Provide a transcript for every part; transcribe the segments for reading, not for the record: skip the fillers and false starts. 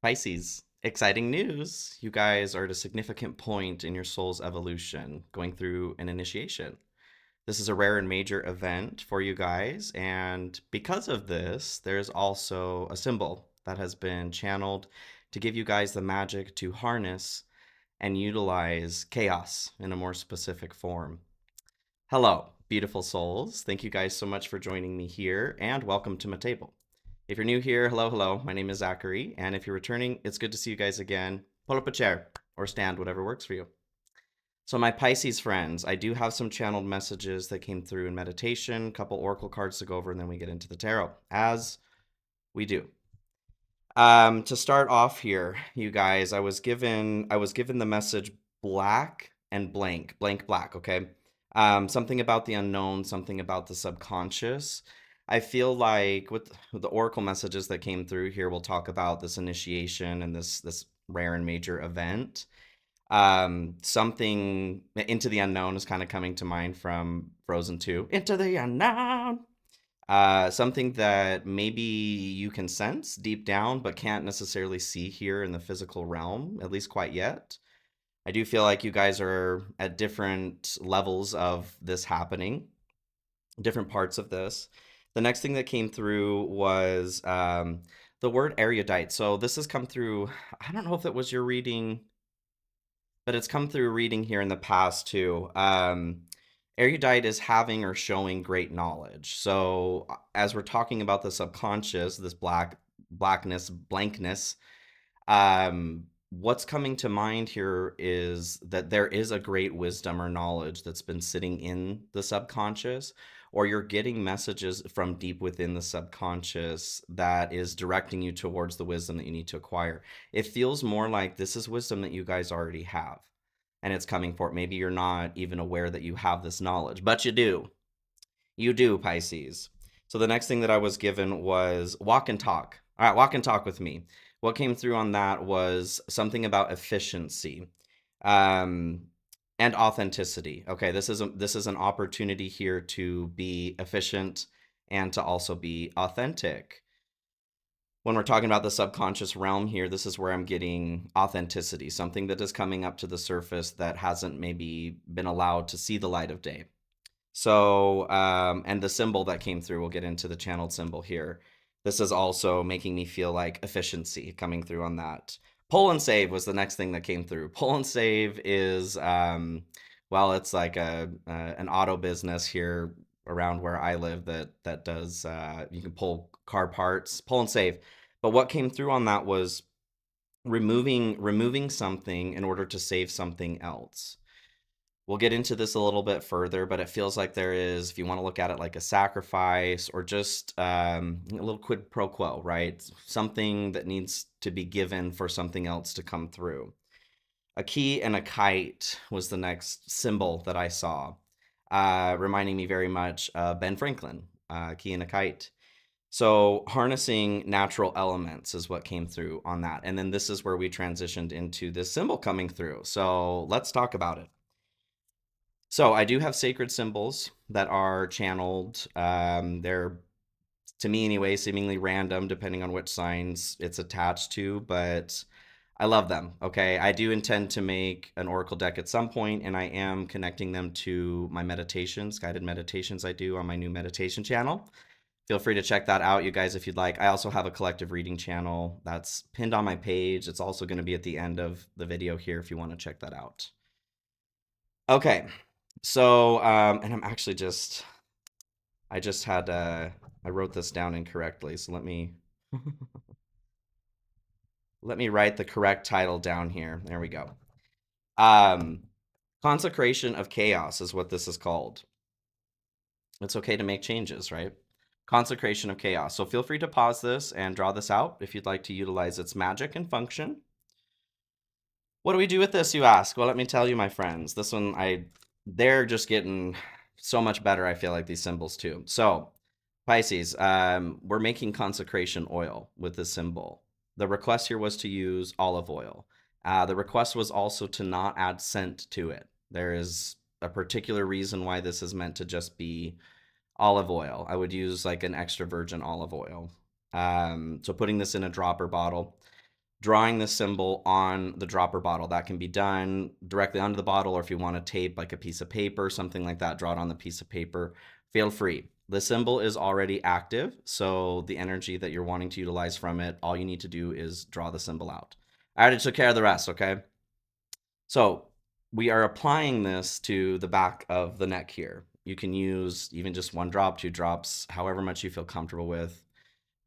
Pisces, exciting news. You guys are at a significant point in your soul's evolution, going through an initiation. This is a rare and major event for you guys, and because of this, there's also a symbol that has been channeled to give you guys the magic to harness and utilize chaos in a more specific form. Hello, beautiful souls. Thank you guys so much for joining me here, and welcome to my table. If you're new here, hello, hello. My name is Zachary, and if you're returning, it's good to see you guys again. Pull up a chair or stand, whatever works for you. So, my Pisces friends, I do have some channeled messages that came through in meditation, a couple oracle cards to go over, and then we get into the tarot, as we do. To start off here, you guys, I was given the message black and blank, blank black, okay? Something about the unknown, something about the subconscious. I feel like with the oracle messages that came through here, we'll talk about this initiation and this rare and major event. Something into the unknown is kind of coming to mind from Frozen 2. Into the unknown. Something that maybe you can sense deep down, but can't necessarily see here in the physical realm, at least quite yet. I do feel like you guys are at different levels of this happening, different parts of this. The next thing that came through was the word erudite. So this has come through, I don't know if it was your reading, but it's come through reading here in the past too. Erudite is having or showing great knowledge. So as we're talking about the subconscious, this blackness, blankness, what's coming to mind here is that there is a great wisdom or knowledge that's been sitting in the subconscious, or you're getting messages from deep within the subconscious that is directing you towards the wisdom that you need to acquire. It feels more like this is wisdom that you guys already have, and it's coming for it. Maybe you're not even aware that you have this knowledge, but you do. You do, Pisces. So the next thing that I was given was walk and talk. All right, walk and talk with me. What came through on that was something about efficiency um, and authenticity. Okay, this is an opportunity here to be efficient and to also be authentic. When we're talking about the subconscious realm here, this is where I'm getting authenticity, something that is coming up to the surface that hasn't maybe been allowed to see the light of day. So, and the symbol that came through, we'll get into the channeled symbol here. This is also making me feel like efficiency coming through on that. Pull and save was the next thing that came through. Pull and save is, well, it's like an auto business here around where I live that does, you can pull car parts, pull and save. But what came through on that was removing something in order to save something else. We'll get into this a little bit further, but it feels like there is, if you want to look at it like a sacrifice or just a little quid pro quo, right? Something that needs to be given for something else to come through. A key and a kite was the next symbol that I saw, reminding me very much of Ben Franklin, key and a kite. So harnessing natural elements is what came through on that. And then this is where we transitioned into this symbol coming through. So let's talk about it. So I do have sacred symbols that are channeled. They're, to me anyway, seemingly random depending on which signs it's attached to, but I love them. Okay, I do intend to make an oracle deck at some point, and I am connecting them to my meditations, guided meditations I do on my new meditation channel. Feel free to check that out, you guys, if you'd like. I also have a collective reading channel that's pinned on my page. It's also going to be at the end of the video here if you want to check that out. Okay, so, and I'm actually I just had, I wrote this down incorrectly, so let me, let me write the correct title down here. There we go. Um, Consecration of Chaos is what this is called. It's okay to make changes, right? Consecration of Chaos. So feel free to pause this and draw this out if you'd like to utilize its magic and function. What do we do with this, you ask? Well, let me tell you, my friends. This one, they're just getting so much better, I feel like, these symbols too. So, Pisces, we're making consecration oil with this symbol. The request here was to use olive oil. The request was also to not add scent to it. There is a particular reason why this is meant to just be olive oil. I would use like an extra virgin olive oil. So putting this in a dropper bottle. drawing the symbol on the dropper bottle. That can be done directly onto the bottle, or if you want to tape like a piece of paper, something like that, draw it on the piece of paper. Feel free. The symbol is already active, so the energy that you're wanting to utilize from it, all you need to do is draw the symbol out. I already took care of the rest, okay? So we are applying this to the back of the neck here. You can use even just 1 drop, 2 drops, however much you feel comfortable with.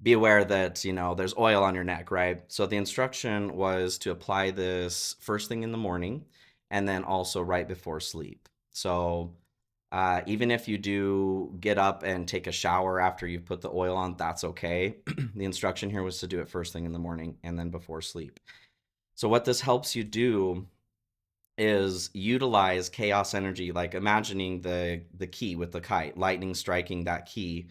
Be aware that, there's oil on your neck, right? So the instruction was to apply this first thing in the morning and then also right before sleep. So even if you do get up and take a shower after you've put the oil on, that's okay. The instruction here was to do it first thing in the morning and then before sleep. So what this helps you do is utilize chaos energy, like imagining the key with the kite, lightning striking that key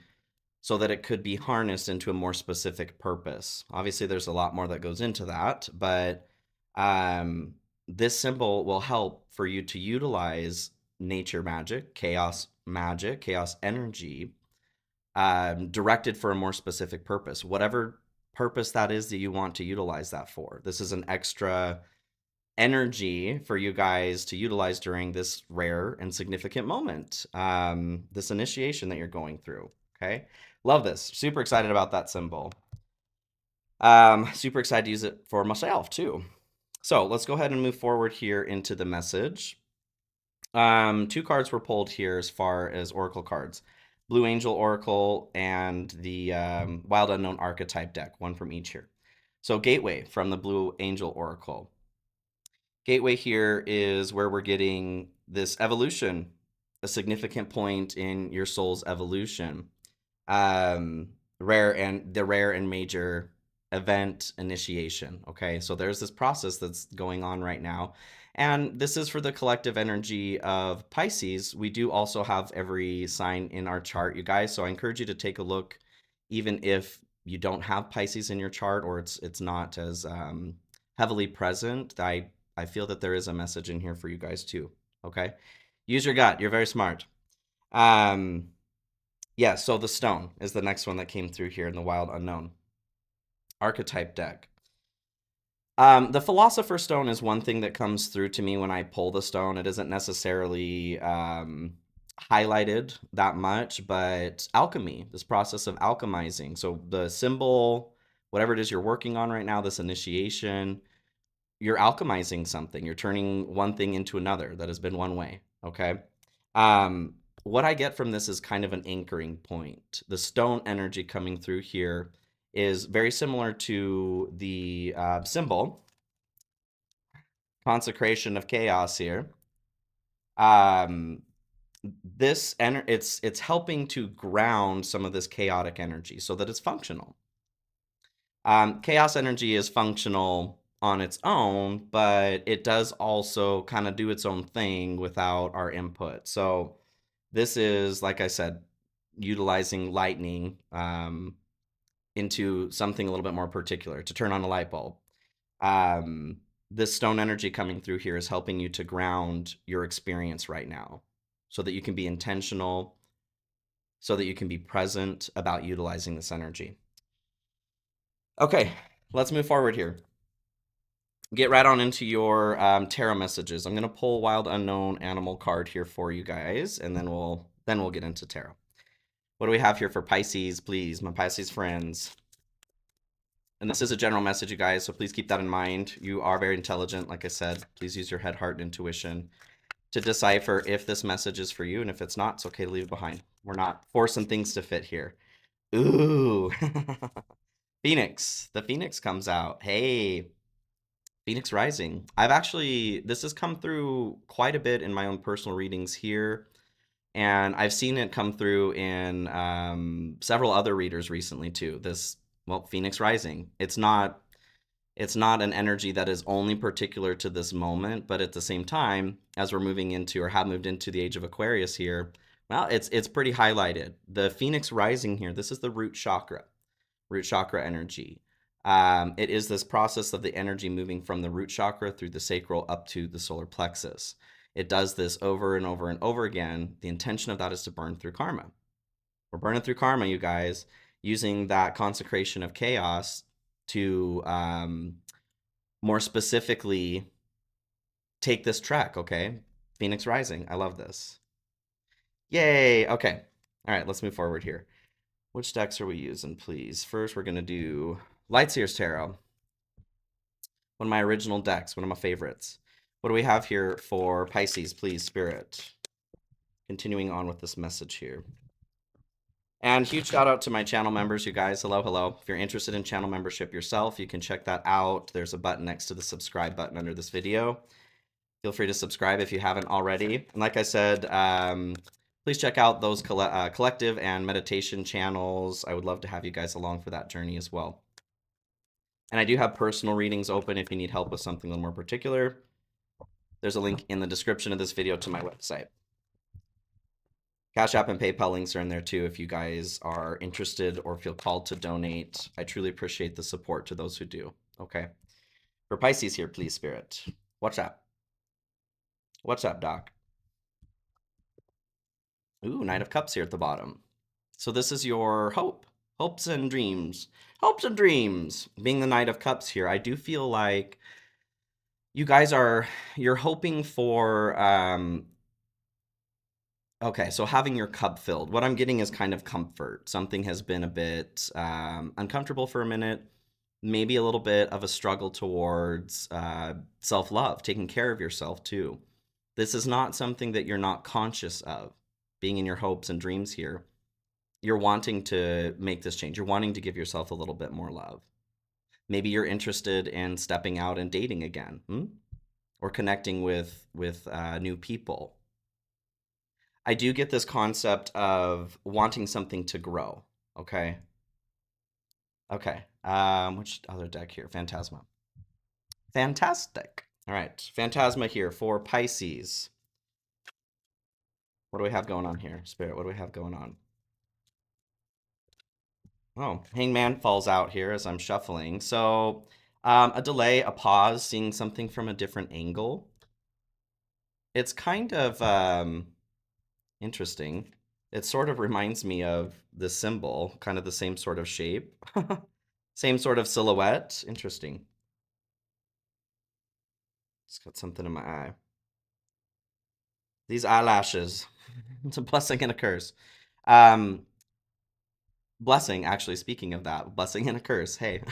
so that it could be harnessed into a more specific purpose. Obviously, there's a lot more that goes into that, but um, this symbol will help for you to utilize nature magic, chaos energy, directed for a more specific purpose, whatever purpose that is that you want to utilize that for. This is an extra energy for you guys to utilize during this rare and significant moment, this initiation that you're going through. Okay, love this. Super excited about that symbol. Super excited to use it for myself too. So let's go ahead and move forward here into the message. 2 cards were pulled here as far as oracle cards: Blue Angel Oracle and the Wild Unknown Archetype deck, one from each here. So Gateway from the Blue Angel Oracle. Gateway here is where we're getting this evolution, a significant point in your soul's evolution. Rare and major event initiation. Okay, so there's this process that's going on right now. And this is for the collective energy of Pisces. We do also have every sign in our chart, you guys. So I encourage you to take a look, even if you don't have Pisces in your chart or it's not as heavily present. I feel that there is a message in here for you guys too. Okay, use your gut. You're very smart. Yeah, so the stone is the next one that came through here in the Wild Unknown Archetype deck. The Philosopher's Stone is one thing that comes through to me when I pull the stone. It isn't necessarily highlighted that much, but alchemy, this process of alchemizing. So the symbol, whatever it is you're working on right now, this initiation, you're alchemizing something. You're turning one thing into another that has been one way. Okay. What I get from this is kind of an anchoring point. The stone energy coming through here is very similar to the symbol consecration of chaos here. It's helping to ground some of this chaotic energy so that it's functional. Chaos energy is functional on its own, but it does also kind of do its own thing without our input. So this is, like I said, utilizing lightning into something a little bit more particular to turn on a light bulb. This stone energy coming through here is helping you to ground your experience right now so that you can be intentional, so that you can be present about utilizing this energy. Okay, let's move forward here. Get right on into your tarot messages. I'm going to pull Wild Unknown Animal card here for you guys, and then we'll get into tarot. What do we have here for Pisces, please, my Pisces friends? And this is a general message, you guys, so please keep that in mind. You are very intelligent, like I said. Please use your head, heart, and intuition to decipher if this message is for you, and if it's not, it's okay to leave it behind. We're not forcing things to fit here. Ooh. Phoenix. The Phoenix comes out. Hey, Phoenix Rising. This has come through quite a bit in my own personal readings here, and I've seen it come through in several other readers recently too. Phoenix Rising. It's not an energy that is only particular to this moment, but at the same time, as we're moving into or have moved into the age of Aquarius here, well, it's pretty highlighted. The Phoenix Rising here, this is the root chakra energy. It is this process of the energy moving from the root chakra through the sacral up to the solar plexus. It does this over and over and over again. The intention of that is to burn through karma. We're burning through karma, you guys, using that consecration of chaos to More specifically, take this track, okay? Phoenix Rising. I love this. Yay. Okay. All right, let's move forward here. Which decks are we using, please? First, we're going to do Lightseer's Tarot. One of my original decks, one of my favorites. What do we have here for Pisces, please, Spirit? Continuing on with this message here. And huge shout out to my channel members, you guys. Hello, hello. If you're interested in channel membership yourself, you can check that out. There's a button next to the subscribe button under this video. Feel free to subscribe if you haven't already. And like I said, please check out those collective and meditation channels. I would love to have you guys along for that journey as well. And I do have personal readings open if you need help with something a little more particular. There's a link in the description of this video to my website. Cash App and PayPal links are in there too if you guys are interested or feel called to donate. I truly appreciate the support to those who do. Okay. For Pisces here, please, Spirit. What's up? What's up, Doc? Ooh, Knight of Cups here at the bottom. So this is your hope. Hopes and dreams. Hopes and dreams. Being the Knight of Cups here, I do feel like you guys you're hoping for okay, so having your cup filled. What I'm getting is kind of comfort. Something has been a bit uncomfortable for a minute, maybe a little bit of a struggle towards self-love, taking care of yourself too. This is not something that you're not conscious of, being in your hopes and dreams here. You're wanting to make this change. You're wanting to give yourself a little bit more love. Maybe you're interested in stepping out and dating again, or connecting with new people. I do get this concept of wanting something to grow. Okay. Okay. Which other deck here? Phantasma. Fantastic. All right. Phantasma here for Pisces. What do we have going on here? Spirit, what do we have going on? Oh, Hangman falls out here as I'm shuffling. So, a delay, a pause, seeing something from a different angle. It's kind of interesting. It sort of reminds me of the symbol, kind of the same sort of shape, same sort of silhouette. Interesting. Just got something in my eye. These eyelashes. It's a blessing and a curse. Um, Blessing, actually, speaking of that, blessing and a curse. Hey,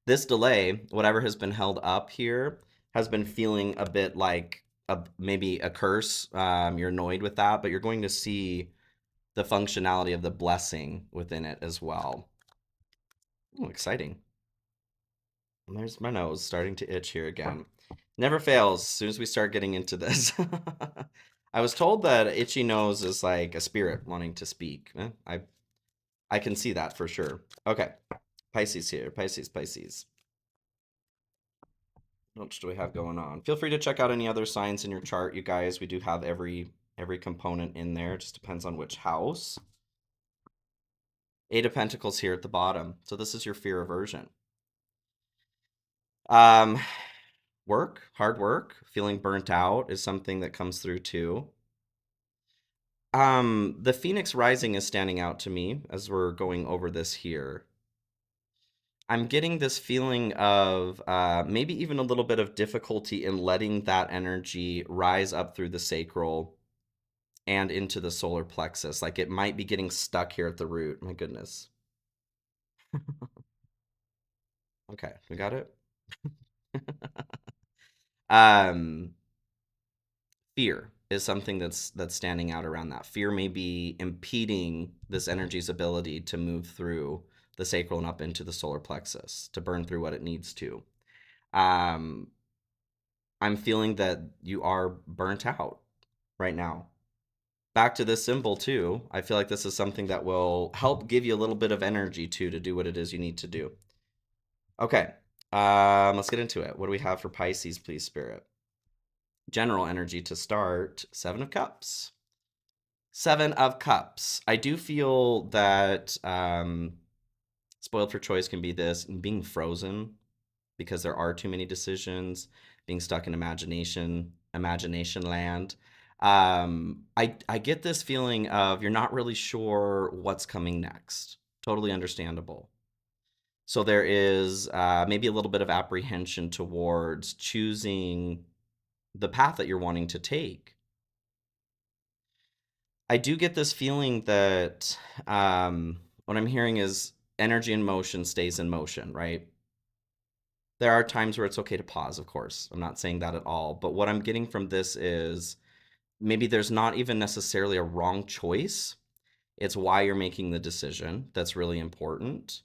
this delay, whatever has been held up here, has been feeling a bit like maybe a curse. You're annoyed with that, but you're going to see the functionality of the blessing within it as well. Ooh, exciting. And there's my nose starting to itch here again. Never fails as soon as we start getting into this. I was told that itchy nose is like a spirit wanting to speak. I can see that for sure. Okay. Pisces here. Pisces, Pisces. What else do we have going on? Feel free to check out any other signs in your chart, you guys. We do have every component in there. It just depends on which house. Eight of Pentacles here at the bottom. So this is your fear aversion. Hard work, feeling burnt out is something that comes through too. The Phoenix Rising is standing out to me as we're going over this here. I'm getting this feeling of maybe even a little bit of difficulty in letting that energy rise up through the sacral and into the solar plexus. Like it might be getting stuck here at the root. My goodness. Okay, we got it. um, Fear is something that's standing out around that. Fear may be impeding this energy's ability to move through the sacral and up into the solar plexus to burn through what it needs to. I'm feeling that you are burnt out right now. Back to this symbol too. I feel like this is something that will help give you a little bit of energy too to do what it is you need to do. Okay, let's get into it. What do we have for Pisces, please, Spirit? General energy to start. Seven of Cups. Seven of Cups. I do feel that spoiled for choice can be this, and being frozen because there are too many decisions, being stuck in imagination land. I get this feeling of you're not really sure what's coming next. Totally understandable. So there is maybe a little bit of apprehension towards choosing the path that you're wanting to take. I do get this feeling that what I'm hearing is energy in motion stays in motion, right? There are times where it's okay to pause, of course. I'm not saying that at all. But what I'm getting from this is maybe there's not even necessarily a wrong choice. It's why you're making the decision that's really important.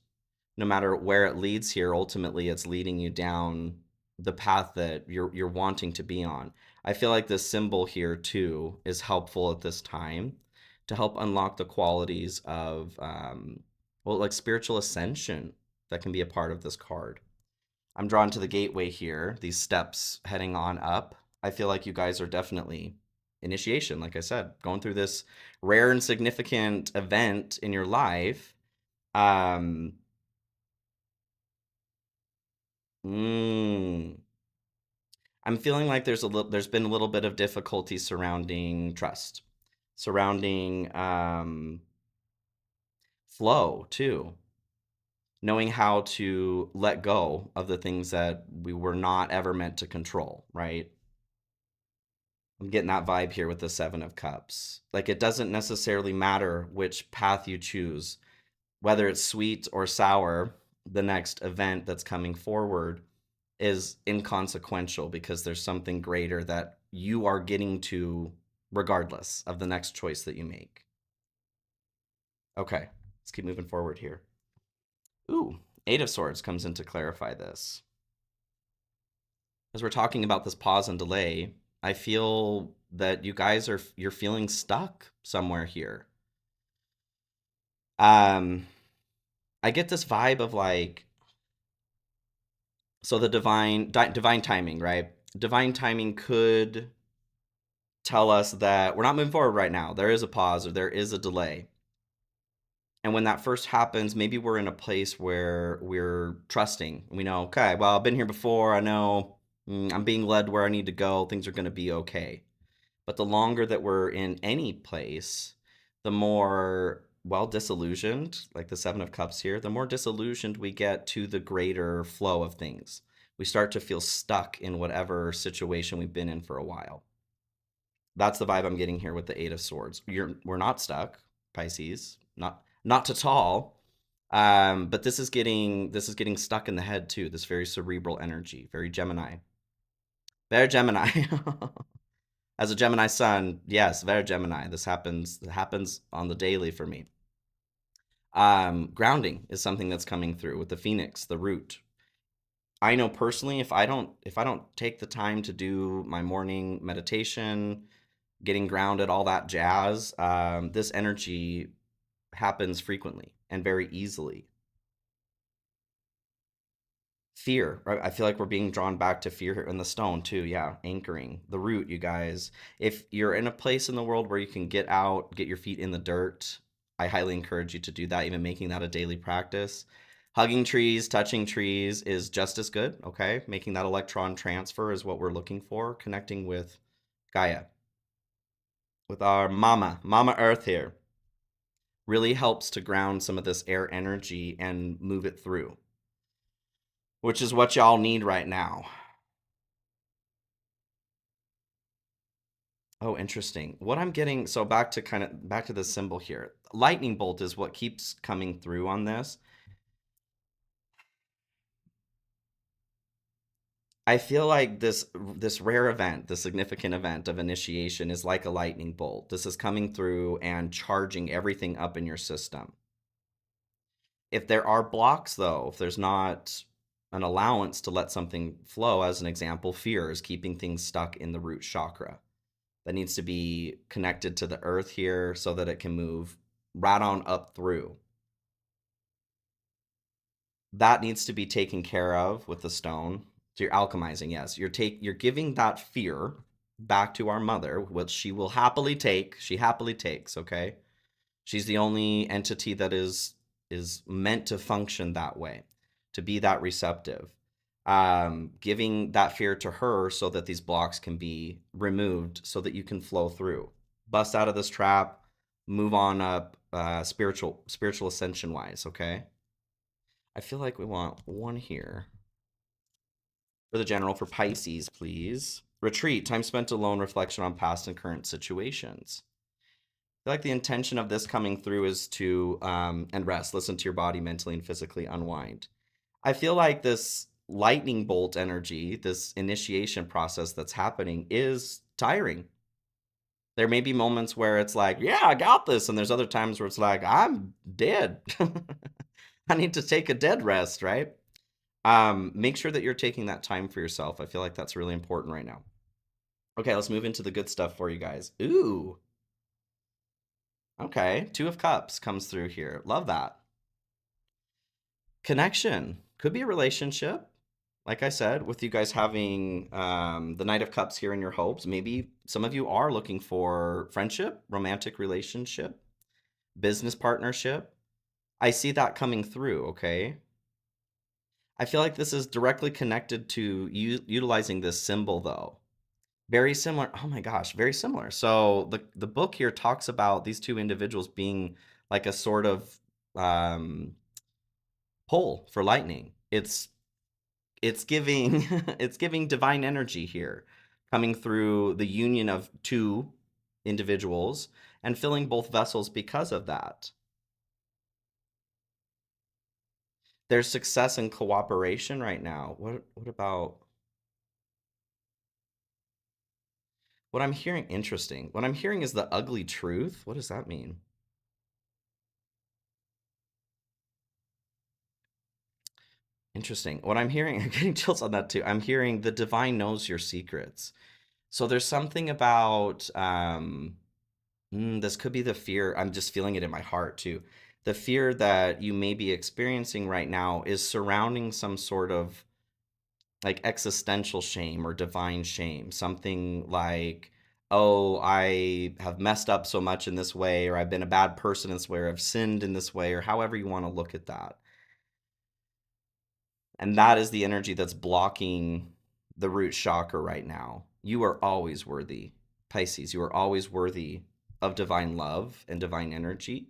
No matter where it leads here, ultimately it's leading you down the path that you're wanting to be on. I feel like this symbol here too is helpful at this time to help unlock the qualities of well, like spiritual ascension that can be a part of this card. I'm drawn to the gateway here, these steps heading on up. I feel like you guys are definitely initiation, like I said, going through this rare and significant event in your life. Um, mm, I'm feeling like there's been a little bit of difficulty surrounding trust, surrounding flow too, knowing how to let go of the things that we were not ever meant to control, right? I'm getting that vibe here with the Seven of Cups. Like it doesn't necessarily matter which path you choose, whether it's sweet or sour, the next event that's coming forward is inconsequential because there's something greater that you are getting to regardless of the next choice that you make. Okay, let's keep moving forward here. Ooh, Eight of Swords comes in to clarify this. As we're talking about this pause and delay, I feel that you're feeling stuck somewhere here. Um, I get this vibe of like, so the divine timing, right? Divine timing could tell us that we're not moving forward right now. There is a pause or there is a delay. And when that first happens, maybe we're in a place where we're trusting. We know, okay, well, I've been here before. I know I'm being led where I need to go. Things are going to be okay. But the longer that we're in any place, the more, well, disillusioned, like the Seven of Cups here, the more disillusioned we get to the greater flow of things. We start to feel stuck in whatever situation we've been in for a while. That's the vibe I'm getting here with the Eight of Swords. We're not stuck, Pisces, not at all. But this is getting stuck in the head too. This very cerebral energy, very Gemini, very Gemini. As a Gemini sun, yes, very Gemini. This happens. It happens on the daily for me. Grounding is something that's coming through with the Phoenix, the root. I know personally, if I don't take the time to do my morning meditation, getting grounded, all that jazz, this energy happens frequently and very easily. Fear, right? I feel like we're being drawn back to fear here in the stone too. Yeah, anchoring the root, you guys. If you're in a place in the world where you can get out, get your feet in the dirt, I highly encourage you to do that, even making that a daily practice. Hugging trees, touching trees is just as good, okay? Making that electron transfer is what we're looking for, connecting with Gaia, with our Mama Earth here. Really helps to ground some of this air energy and move it through, which is what y'all need right now. Oh, interesting. What I'm getting, so back to the symbol here. Lightning bolt is what keeps coming through on this. I feel like this rare event, the significant event of initiation is like a lightning bolt. This is coming through and charging everything up in your system. If there are blocks though, if there's not an allowance to let something flow, as an example, fear is keeping things stuck in the root chakra. That needs to be connected to the earth here so that it can move right on up through. That needs to be taken care of with the stone. So you're alchemizing, yes. You're giving that fear back to our mother, which she will happily take. She happily takes, okay? She's the only entity that is meant to function that way, to be that receptive. Giving that fear to her so that these blocks can be removed so that you can flow through. Bust out of this trap, move on up spiritual ascension wise, okay? I feel like we want one here. For the general, for Pisces, please. Retreat, time spent alone, reflection on past and current situations. I feel like the intention of this coming through is to, and rest, listen to your body mentally and physically unwind. I feel like this lightning bolt energy, this initiation process that's happening is tiring. There may be moments where it's like, yeah, I got this. And there's other times where it's like, I'm dead. I need to take a dead rest, right? Make sure that you're taking that time for yourself. I feel like that's really important right now. Okay, let's move into the good stuff for you guys. Ooh, okay. Two of Cups comes through here. Love that. Connection. Could be a relationship. Like I said, with you guys having the Knight of Cups here in your hopes, maybe some of you are looking for friendship, romantic relationship, business partnership. I see that coming through, okay? I feel like this is directly connected to utilizing this symbol, though. Very similar. Oh my gosh, very similar. So the book here talks about these two individuals being like a sort of um, pole for lightning. It's giving it's giving divine energy here, coming through the union of two individuals and filling both vessels because of that. There's success and cooperation right now. What about what I'm hearing? Interesting. What I'm hearing is the ugly truth. What does that mean? Interesting. What I'm hearing, I'm getting chills on that too. I'm hearing the divine knows your secrets. So there's something about this could be the fear. I'm just feeling it in my heart too. The fear that you may be experiencing right now is surrounding some sort of like existential shame or divine shame. Something like, oh, I have messed up so much in this way, or I've been a bad person in this way, or I've sinned in this way, or however you want to look at that. And that is the energy that's blocking the root chakra right now. You are always worthy, Pisces. You are always worthy of divine love and divine energy.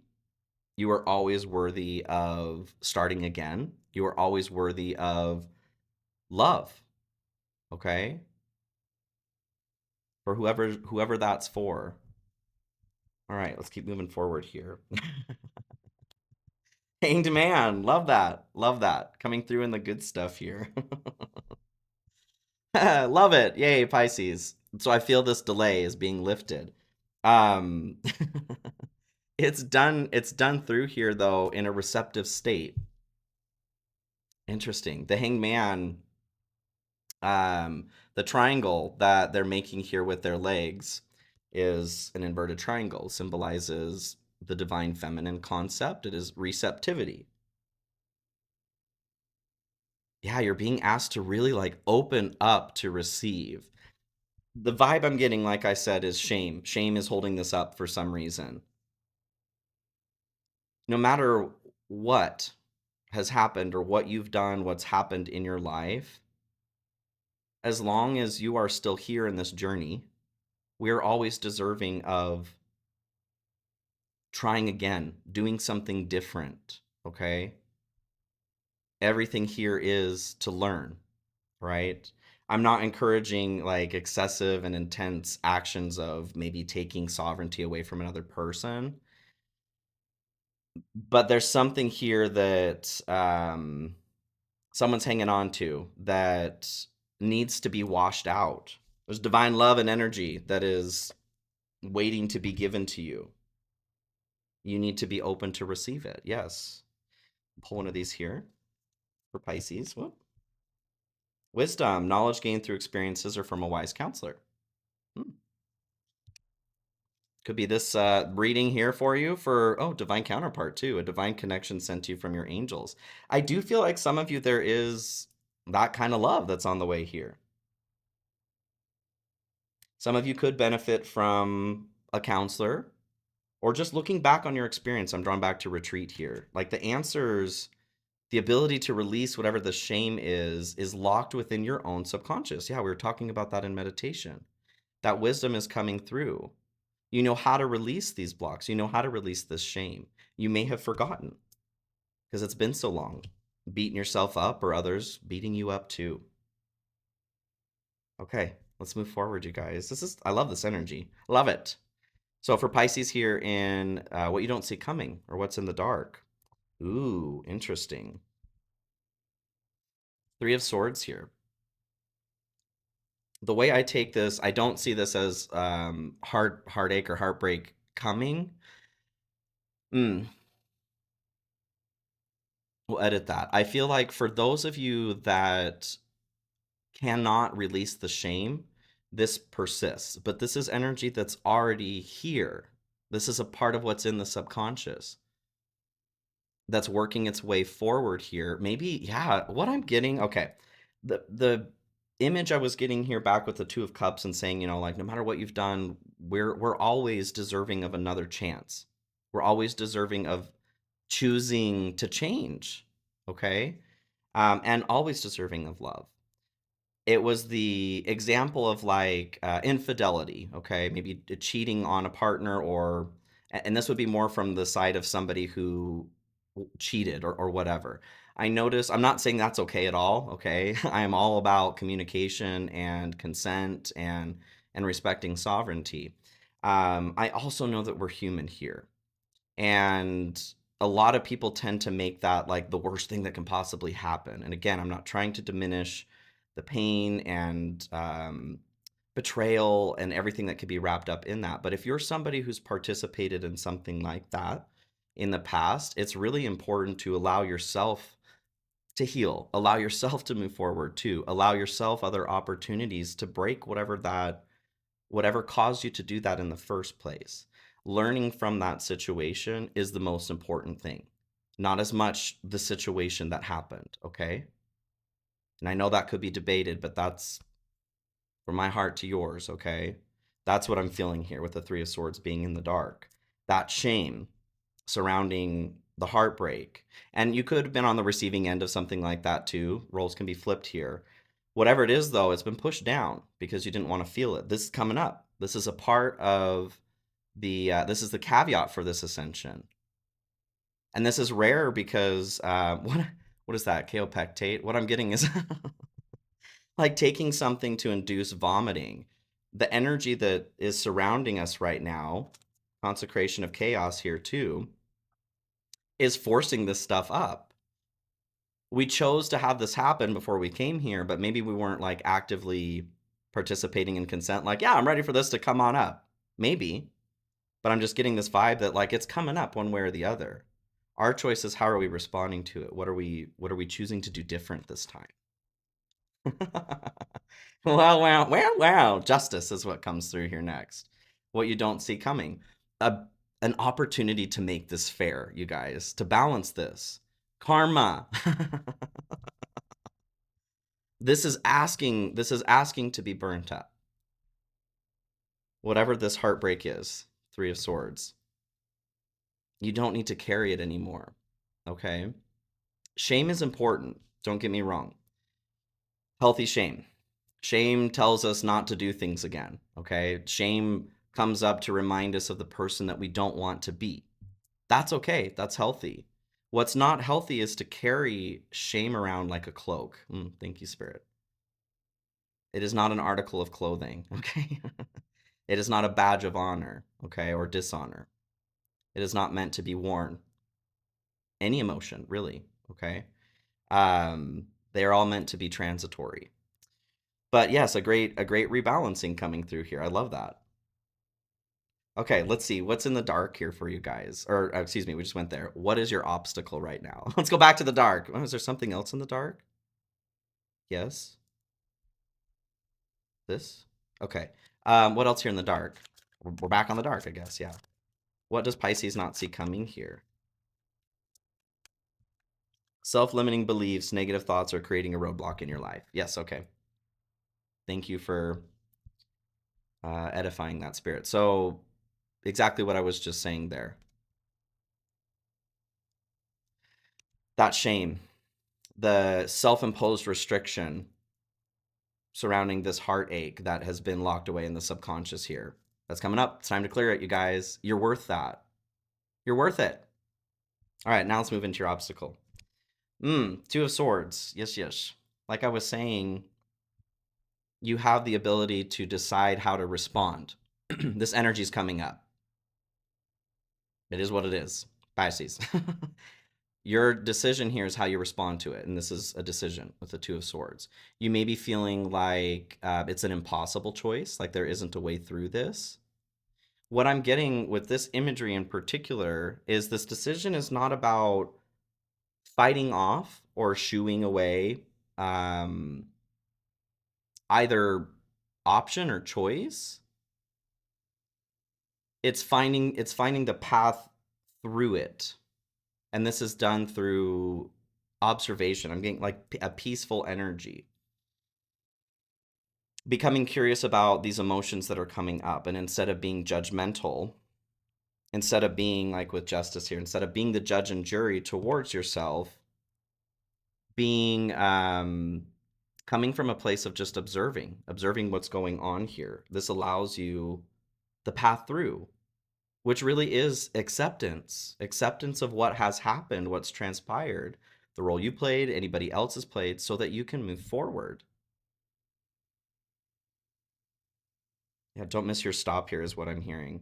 You are always worthy of starting again. You are always worthy of love, okay? For whoever that's for. All right, let's keep moving forward here. Hanged man, love that. Love that. Coming through in the good stuff here. Love it. Yay, Pisces. So I feel this delay is being lifted. Um it's done through here though in a receptive state. Interesting. The hanged man, the triangle that they're making here with their legs is an inverted triangle, symbolizes the divine feminine concept. It is receptivity. Yeah, you're being asked to really like open up to receive. The vibe I'm getting, like I said, is shame. Shame is holding this up for some reason. No matter what has happened or what you've done, what's happened in your life, as long as you are still here in this journey, we are always deserving of trying again, doing something different, okay? Everything here is to learn, right? I'm not encouraging like excessive and intense actions of maybe taking sovereignty away from another person, but there's something here that someone's hanging on to that needs to be washed out. There's divine love and energy that is waiting to be given to you. You need to be open to receive it. Yes. Pull one of these here for Pisces. Whoop. Wisdom, knowledge gained through experiences or from a wise counselor. Hmm. Could be this reading here for you for, oh, divine counterpart too. A divine connection sent to you from your angels. I do feel like some of you, there is that kind of love that's on the way here. Some of you could benefit from a counselor or just looking back on your experience. I'm drawn back to retreat here. Like the answers, the ability to release whatever the shame is locked within your own subconscious. Yeah, we were talking about that in meditation. That wisdom is coming through. You know how to release these blocks. You know how to release this shame. You may have forgotten because it's been so long. beating yourself up or others beating you up too. Okay, let's move forward, you guys. I love this energy. Love it. So for Pisces here in what you don't see coming or what's in the dark. Ooh, interesting. Three of Swords here. The way I take this, I don't see this as heartache or heartbreak coming. Mm, we'll edit that. I feel like for those of you that cannot release the shame, this persists. But this is energy that's already here. This is a part of what's in the subconscious that's working its way forward here. Maybe, yeah, what I'm getting, okay. The image I was getting here back with the Two of Cups and saying, like no matter what you've done, we're always deserving of another chance. We're always deserving of choosing to change, okay? And always deserving of love. It was the example of like infidelity, okay? Maybe cheating on a partner, or, and this would be more from the side of somebody who cheated or whatever. I notice, I'm not saying that's okay at all, okay? I am all about communication and consent and respecting sovereignty. I also know that we're human here. And a lot of people tend to make that like the worst thing that can possibly happen. And again, I'm not trying to diminish the pain and betrayal and everything that could be wrapped up in that. But if you're somebody who's participated in something like that in the past, it's really important to allow yourself to heal, allow yourself to move forward too, allow yourself other opportunities to break whatever caused you to do that in the first place. Learning from that situation is the most important thing, not as much the situation that happened, okay? And I know that could be debated, but that's from my heart to yours, okay? That's what I'm feeling here with the Three of Swords being in the dark. That shame surrounding the heartbreak. And you could have been on the receiving end of something like that too. Roles can be flipped here. Whatever it is, though, it's been pushed down because you didn't want to feel it. This is coming up. This is a part of this is the caveat for this ascension. And this is rare because what is that? Kaopectate? What I'm getting is like taking something to induce vomiting. The energy that is surrounding us right now, consecration of chaos here too, is forcing this stuff up. We chose to have this happen before we came here, but maybe we weren't like actively participating in consent. Like, yeah, I'm ready for this to come on up. Maybe, but I'm just getting this vibe that like it's coming up one way or the other. Our choice is how are we responding to it? What are we choosing to do different this time? Wow. Justice is what comes through here next. What you don't see coming. A, an opportunity to make this fair, you guys, to balance this. Karma. This is asking to be burnt up. Whatever this heartbreak is, Three of Swords. You don't need to carry it anymore. Okay? Shame is important. Don't get me wrong. Healthy shame. Shame tells us not to do things again. Okay? Shame comes up to remind us of the person that we don't want to be. That's okay. That's healthy. What's not healthy is to carry shame around like a cloak. Thank you, Spirit. It is not an article of clothing. Okay? It is not a badge of honor. Okay? Or dishonor. It is not meant to be worn. Any emotion, really. Okay? They're all meant to be transitory. But yes, a great rebalancing coming through here. I love that. Okay, let's see what's in the dark here for you guys. Or excuse me, we just went there. What is your obstacle right now? Let's go back to the dark. Oh, is there something else in the dark? Yes. This. Okay. What else here in the dark? We're back on the dark, I guess. Yeah. What does Pisces not see coming here? Self-limiting beliefs, negative thoughts are creating a roadblock in your life. Yes. Okay. Thank you for edifying that, Spirit. So exactly what I was just saying there. That shame, the self-imposed restriction surrounding this heartache that has been locked away in the subconscious here. That's coming up. It's time to clear it, you guys. You're worth that. You're worth it. All right, now let's move into your obstacle. Two of Swords. Yes, yes. Like I was saying, you have the ability to decide how to respond. This energy is coming up. It is what it is. Pisces. Your decision here is how you respond to it. And this is a decision with the Two of Swords. You may be feeling like it's an impossible choice, like there isn't a way through this. What I'm getting with this imagery in particular is this decision is not about fighting off or shooing away um, either option or choice. It's finding the path through it, and this is done through observation. I'm getting like a peaceful energy, becoming curious about these emotions that are coming up, and instead of being judgmental, instead of being like with justice here, instead of being the judge and jury towards yourself, being coming from a place of just observing what's going on here. This allows you the path through, which really is acceptance of what has happened, what's transpired, the role you played, anybody else has played, so that you can move forward. Yeah, don't miss your stop here, is what I'm hearing.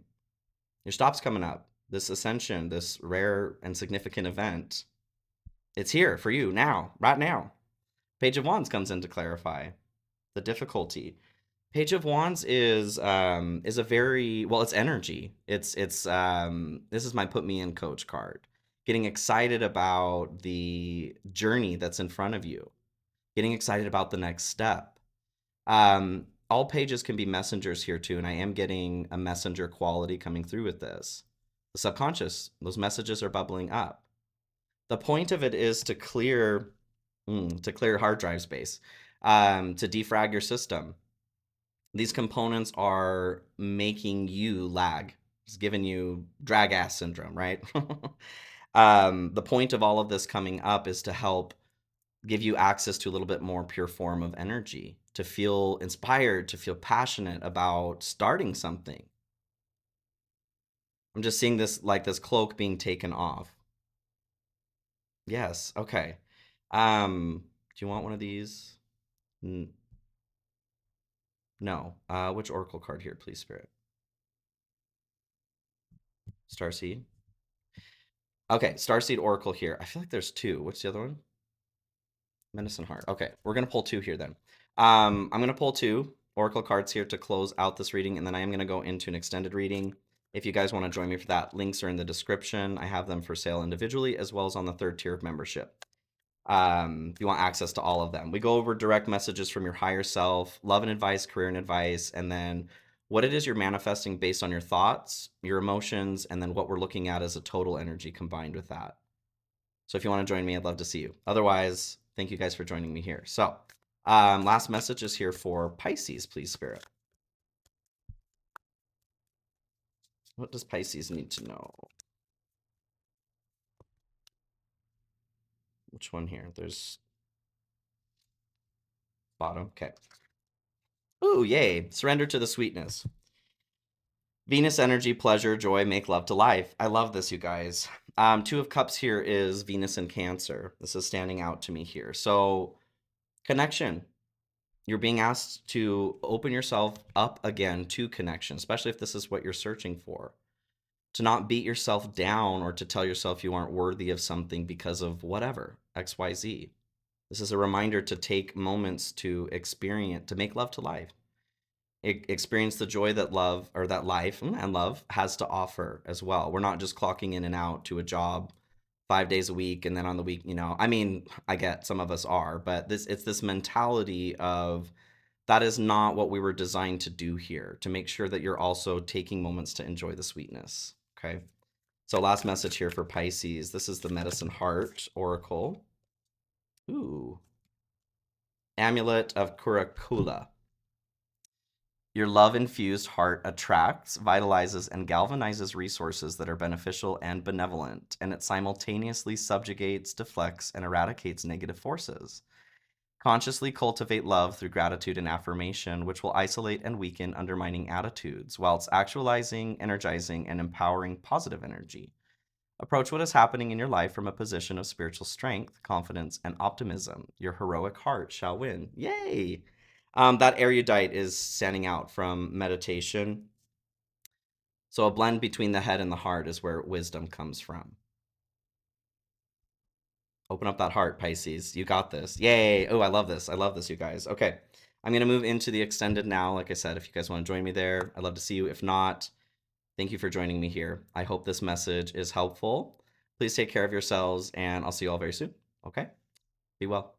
Your stop's coming up. This ascension, this rare and significant event, it's here for you now, right now. Page of Wands comes in to clarify the difficulty. Page of Wands is a very well, it's energy. It's this is my put me in coach card. Getting excited about the journey that's in front of you. Getting excited about the next step. All pages can be messengers here too, and I am getting a messenger quality coming through with this. The subconscious, those messages are bubbling up. The point of it is to clear hard drive space, to defrag your system. These components are making you lag. It's giving you drag ass syndrome, right? The point of all of this coming up is to help give you access to a little bit more pure form of energy, to feel inspired, to feel passionate about starting something. I'm just seeing this like this cloak being taken off. Yes, okay. Do you want one of these? No. Which oracle card here, please, Spirit? Starseed. Okay, Starseed Oracle here. I feel like there's two. What's the other one? Medicine Heart. Okay, we're gonna pull two here then. I'm gonna pull two Oracle cards here to close out this reading, and then I am gonna go into an extended reading. If you guys want to join me for that, links are in the description. I have them for sale individually as well as on the third tier of membership. If you want access to all of them, we go over direct messages from your higher self, love and advice, career and advice, and then what it is you're manifesting based on your thoughts, your emotions, and then what we're looking at as a total energy combined with that. So if you want to join me, I'd love to see you. Otherwise, thank you guys for joining me here. So last message is here for Pisces, please, Spirit. What does Pisces need to know? Which one here? There's bottom. Okay. Ooh, yay. Surrender to the sweetness. Venus energy, pleasure, joy, make love to life. I love this, you guys. Two of Cups here is Venus and Cancer. This is standing out to me here. So, connection. You're being asked to open yourself up again to connection, especially if this is what you're searching for. To not beat yourself down or to tell yourself you aren't worthy of something because of whatever, XYZ. This is a reminder to take moments to experience, to make love to life. Experience the joy that love or that life and love has to offer as well. We're not just clocking in and out to a job 5 days a week and then on the week, I mean, I get some of us are, but it's this mentality of that is not what we were designed to do here, to make sure that you're also taking moments to enjoy the sweetness. Okay. So last message here for Pisces. This is the Medicine Heart Oracle. Ooh. Amulet of Kurikula. Your love-infused heart attracts, vitalizes, and galvanizes resources that are beneficial and benevolent, and it simultaneously subjugates, deflects, and eradicates negative forces. Consciously cultivate love through gratitude and affirmation, which will isolate and weaken undermining attitudes, whilst actualizing, energizing, and empowering positive energy. Approach what is happening in your life from a position of spiritual strength, confidence, and optimism. Your heroic heart shall win. Yay! That erudite is standing out from meditation. So a blend between the head and the heart is where wisdom comes from. Open up that heart, Pisces. You got this. Yay! Oh, I love this. I love this, you guys. Okay. I'm going to move into the extended now. Like I said, if you guys want to join me there, I'd love to see you. If not, thank you for joining me here. I hope this message is helpful. Please take care of yourselves, and I'll see you all very soon. Okay? Be well.